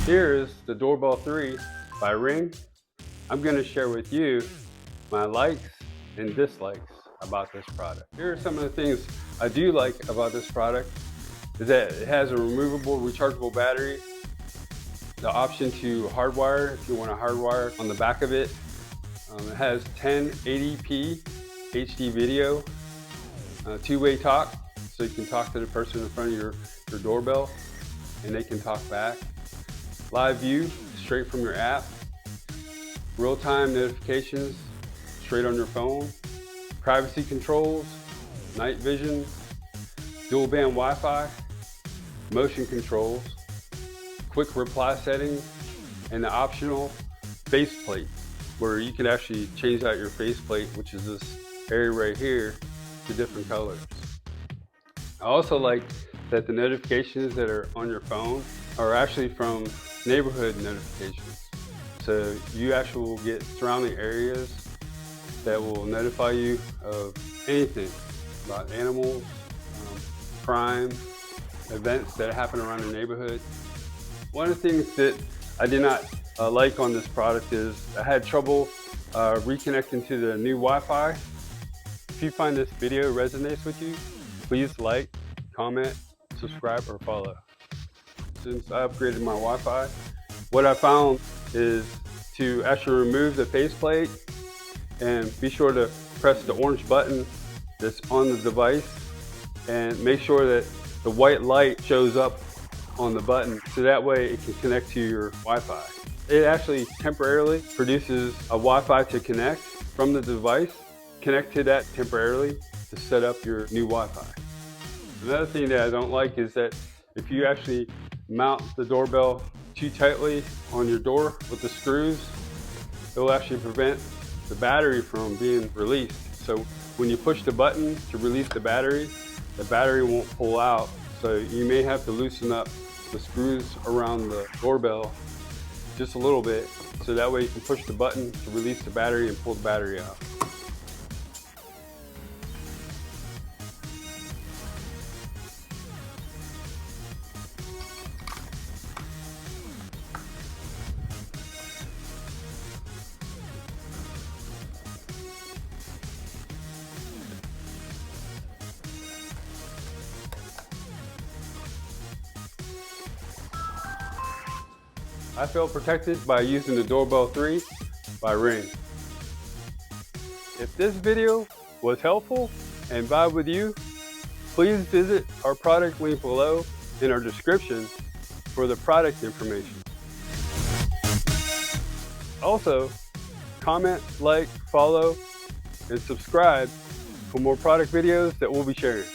Here is the Doorbell 3 by Ring. I'm going to share with you my likes and dislikes about this product. Here are some of the things I do like about this product is that it has a removable rechargeable battery, the option to hardwire if you want to hardwire on the back of it. It has 1080p HD video, two-way talk, so you can talk to the person in front of your doorbell and they can talk back. Live view straight from your app, real-time notifications straight on your phone, privacy controls, night vision, dual band Wi-Fi, motion controls, quick reply settings, and the optional faceplate where you can actually change out your faceplate, which is this area right here, to different colors. I also like that the notifications that are on your phone are actually from neighborhood notifications. So you actually will get surrounding areas that will notify you of anything about animals, crime, events that happen around your neighborhood. One of the things that I did not like on this product is I had trouble reconnecting to the new Wi-Fi. If you find this video resonates with you, please like, comment, subscribe, or follow. Since I upgraded my Wi-Fi, what I found is to actually remove the faceplate and be sure to press the orange button that's on the device and make sure that the white light shows up on the button so that way it can connect to your Wi-Fi. It actually temporarily produces a Wi-Fi to connect from the device. Connect to that temporarily to set up your new Wi-Fi. Another thing that I don't like is that if you actually mount the doorbell too tightly on your door with the screws, it will actually prevent the battery from being released. So when you push the button to release the battery won't pull out. So you may have to loosen up the screws around the doorbell just a little bit, so that way you can push the button to release the battery and pull the battery out. I feel protected by using the Doorbell 3 by Ring. If this video was helpful and vibe with you, please visit our product link below in our description for the product information. Also, comment, like, follow, and subscribe for more product videos that we'll be sharing.